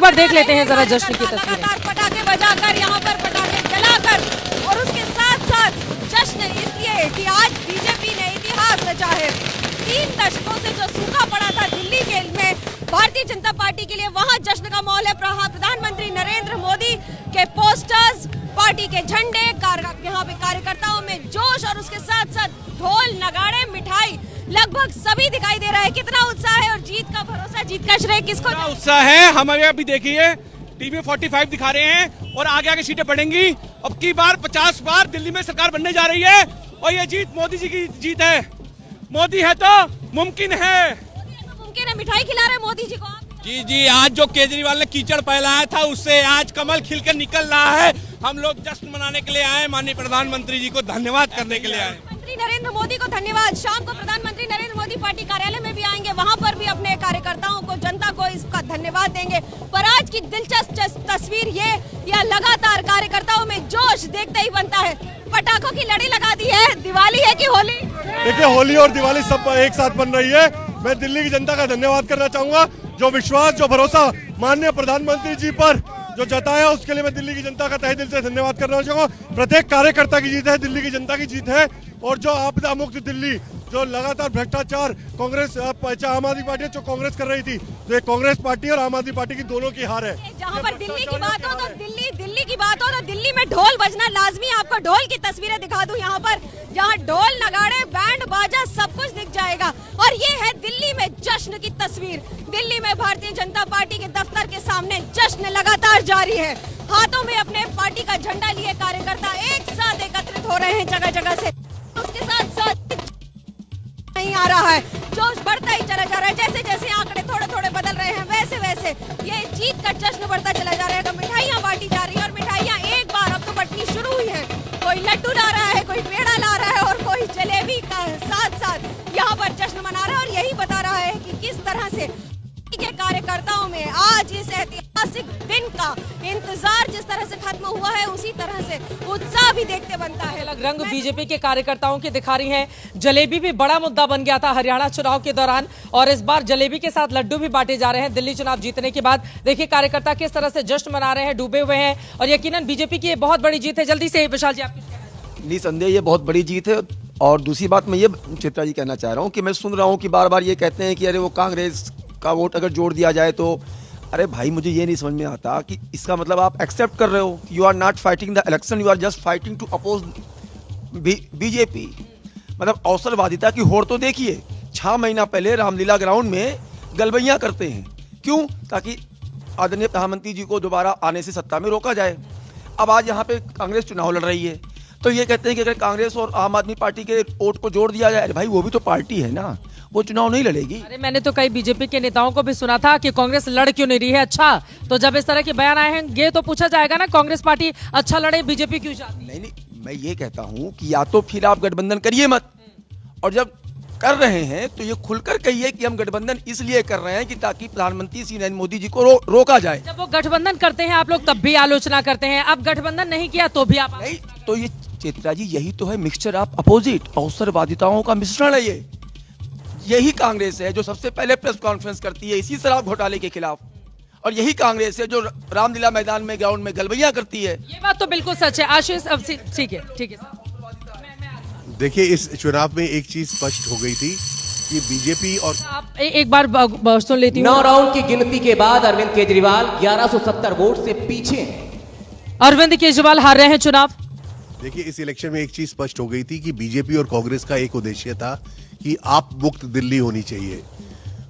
पर देख लेते हैं जरा जश्न की तस्वीरें। लगातार पटाखे बजाकर, यहाँ पर पटाखे जलाकर, और उसके साथ साथ जश्न इसलिए कि आज बीजेपी ने इतिहास रचा है। 3 दशकों से जो सूखा पड़ा था दिल्ली के में भारतीय जनता पार्टी के लिए, वहाँ जश्न का माहौल है। प्रधानमंत्री नरेंद्र मोदी के पोस्टर्स, पार्टी के झंडे, यहाँ पे कार्यकर्ताओं में जोश, और उसके साथ साथ ढोल, नगाड़े, मिठाई, लगभग सभी दिखाई दे रहा है। कितना उत्साह है और जीत का भरोसा, जीत का श्रेय किसको? उत्साह है हमारे। अभी देखिए टीवी 45 दिखा रहे हैं और आगे आगे सीटें बढ़ेंगी। अब की बार 50 बार दिल्ली में सरकार बनने जा रही है और ये जीत मोदी जी की जीत है। मोदी है तो मुमकिन है। मुमकिन है। मिठाई खिला रहे मोदी जी को आप? जी, आज जो केजरीवाल ने कीचड़ फैलाया था उससे आज कमल खिलकर निकल रहा है। हम लोग जश्न मनाने के लिए आए, माननीय प्रधानमंत्री जी को धन्यवाद करने के लिए आए। नरेंद्र मोदी को धन्यवाद। शाम को प्रधानमंत्री नरेंद्र मोदी पार्टी कार्यालय में भी आएंगे, वहां पर भी अपने कार्यकर्ताओं को, जनता को इसका धन्यवाद देंगे। पर आज की दिलचस्प तस्वीर ये लगातार कार्यकर्ताओं में जोश देखते ही बनता है। पटाखों की लड़ी लगा दी है। दिवाली है कि होली? देखिए, होली और दिवाली सब एक साथ बन रही है। मैं दिल्ली की जनता का धन्यवाद करना चाहूंगा, जो विश्वास, जो भरोसा माननीय प्रधानमंत्री जी पर जो जताया, उसके लिए मैं दिल्ली की जनता का तहे दिल से धन्यवाद करना चाहूंगा। प्रत्येक कार्यकर्ता की जीत है, दिल्ली की जनता की जीत है। और जो आपदा मुक्त दिल्ली, जो लगातार भ्रष्टाचार कांग्रेस, आम आदमी पार्टी जो कांग्रेस कर रही थी, तो ये कांग्रेस पार्टी और आम आदमी पार्टी की दोनों की हार है। जहाँ पर दिल्ली की बात हो तो दिल्ली की बात हो तो दिल्ली में ढोल बजना लाजमी। आपको ढोल की तस्वीरें दिखा दूं यहाँ पर, जहाँ ढोल, नगाड़े, बैंड बाजा सब कुछ दिख जाएगा। और ये है दिल्ली में जश्न की तस्वीर। दिल्ली में भारतीय जनता पार्टी के दफ्तर के सामने जश्न लगातार जारी है। हाथों में अपने पार्टी का झंडा लिए कार्यकर्ता एक साथ एकत्रित हो रहे हैं जगह जगह से। उसके साथ साथ नहीं आ रहा है, जोश बढ़ता ही चला जा रहा है। जैसे जैसे आंकड़े थोड़े थोड़े बदल रहे हैं, वैसे वैसे ये जीत का जश्न बढ़ता चला जा रहा है। तो मिठाइयाँ बांटी जा रही है, और मिठाइयाँ एक बार अब तो बंटनी शुरू हुई है। कोई लड्डू ला रहा है, कोई पेड़ा ला रहा है, और कोई जलेबी का साथ साथ यहाँ पर जश्न मना रहा है। और यही बता रहा है कि किस तरह से के कार्यकर्ताओं में आज इस ऐतिहासिक दिन का इंतजार जिस तरह से खत्म हुआ है, उसी तरह से उत्साह भी देखते बनता है। अलग रंग बीजेपी के कार्यकर्ताओं की दिखा रही हैं। जलेबी भी बड़ा मुद्दा बन गया था हरियाणा चुनाव के दौरान, और इस बार जलेबी के साथ लड्डू भी बांटे जा रहे हैं दिल्ली चुनाव जीतने के बाद। देखिए कार्यकर्ता किस तरह से जश्न मना रहे हैं, डूबे हुए हैं, और यकीनन बीजेपी की ये बहुत बड़ी जीत है। जल्दी से विशाल जी, आप निसंदेह ये बहुत बड़ी जीत है। और दूसरी बात मैं ये चित्रा जी कहना चाह रहा हूँ कि मैं सुन रहा हूँ कि बार बार ये कहते हैं कि अरे वो कांग्रेस का वोट अगर जोड़ दिया जाए तो, अरे भाई मुझे ये नहीं समझ में आता कि इसका मतलब आप एक्सेप्ट कर रहे हो, you are not fighting the election, you are just fighting to oppose BJP. मतलब अवसरवादिता की होड़ तो देखिए। 6 महीना पहले रामलीला ग्राउंड में गलबैयाँ करते हैं, क्यों? ताकि आदरणीय प्रधानमंत्री जी को दोबारा आने से सत्ता में रोका जाए। अब आज यहाँ पे कांग्रेस चुनाव लड़ रही है, तो ये कहते हैं कि अगर कांग्रेस और आम आदमी पार्टी के वोट को जोड़ दिया जाए, अरे भाई वो भी तो पार्टी है ना, वो चुनाव नहीं लड़ेगी। अरे मैंने तो कई बीजेपी के नेताओं को भी सुना था कि कांग्रेस लड़ क्यों नहीं रही है। अच्छा, तो जब इस तरह के बयान आए हैं, ये तो पूछा जाएगा ना कांग्रेस पार्टी अच्छा लड़े, बीजेपी क्यों चाहती? नहीं, मैं ये कहता हूँ कि या तो फिर आप गठबंधन करिए मत, और जब कर रहे हैं तो ये खुलकर कहिए कि हम गठबंधन इसलिए कर रहे हैं कि ताकि प्रधानमंत्री श्री नरेंद्र मोदी जी को रोका जाए। जब वो गठबंधन करते हैं आप लोग तब भी आलोचना करते हैं, अब गठबंधन नहीं किया तो भी आप नहीं। तो ये चित्रा जी यही तो है मिक्सचर ऑफ अपोजिट, अवसरवादिताओं का मिश्रण है ये। यही कांग्रेस है जो सबसे पहले प्रेस कॉन्फ्रेंस करती है इसी शराब घोटाले के खिलाफ, और यही कांग्रेस है जो रामलीला मैदान में ग्राउंड में गलबैयां करती है। ये बात तो बिल्कुल सच है। आशीष, अब ठीक है। देखिए, इस चुनाव में एक चीज स्पष्ट हो गई थी कि बीजेपी और आप एक बार सुन लेती हूँ। 9 राउंड की गिनती के बाद अरविंद केजरीवाल 1170 वोट से पीछे हैं। अरविंद केजरीवाल हार रहे हैं चुनाव। देखिए, इस इलेक्शन में एक चीज स्पष्ट हो गई थी कि बीजेपी और कांग्रेस का एक उद्देश्य था कि आप मुक्त दिल्ली होनी चाहिए,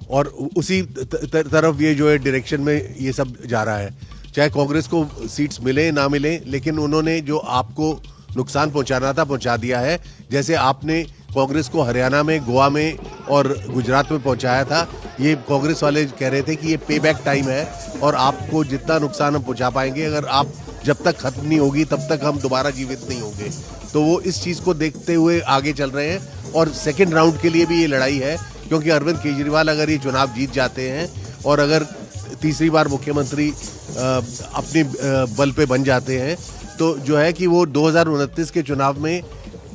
और उसी तरफ ये जो है डायरेक्शन में ये सब जा रहा है। चाहे कांग्रेस को सीट्स मिले ना मिले, लेकिन उन्होंने जो आपको नुकसान पहुंचाना था पहुंचा दिया है। जैसे आपने कांग्रेस को हरियाणा में, गोवा में और गुजरात में पहुंचाया था, ये कांग्रेस वाले कह रहे थे कि ये पे बैक टाइम है और आपको जितना नुकसान हम पहुंचा पाएंगे, अगर आप जब तक खत्म नहीं होगी तब तक हम दोबारा जीवित नहीं होंगे। तो वो इस चीज़ को देखते हुए आगे चल रहे हैं, और सेकेंड राउंड के लिए भी ये लड़ाई है, क्योंकि अरविंद केजरीवाल अगर ये चुनाव जीत जाते हैं और अगर तीसरी बार मुख्यमंत्री अपने बल पे बन जाते हैं, तो जो है कि वो 2029 के चुनाव में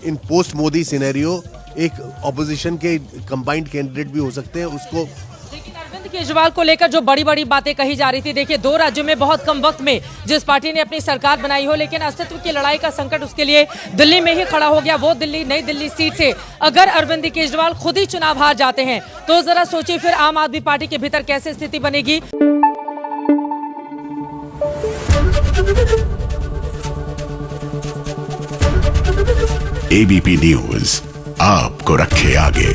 इन पोस्ट मोदी सिनेरियो एक ऑपोजिशन के कंबाइंड कैंडिडेट भी हो सकते हैं। उसको लेकिन अरविंद केजरीवाल को लेकर जो बड़ी बड़ी बातें कही जा रही थी, देखिए 2 राज्यों में बहुत कम वक्त में जिस पार्टी ने अपनी सरकार बनाई हो, लेकिन अस्तित्व की लड़ाई का संकट उसके लिए दिल्ली में ही खड़ा हो गया। वो दिल्ली, नई दिल्ली सीट से अगर अरविंद केजरीवाल खुद ही चुनाव हार जाते हैं तो जरा सोचिए फिर आम आदमी पार्टी के भीतर कैसे स्थिति बनेगी। एबीपी न्यूज आपको रखे आगे।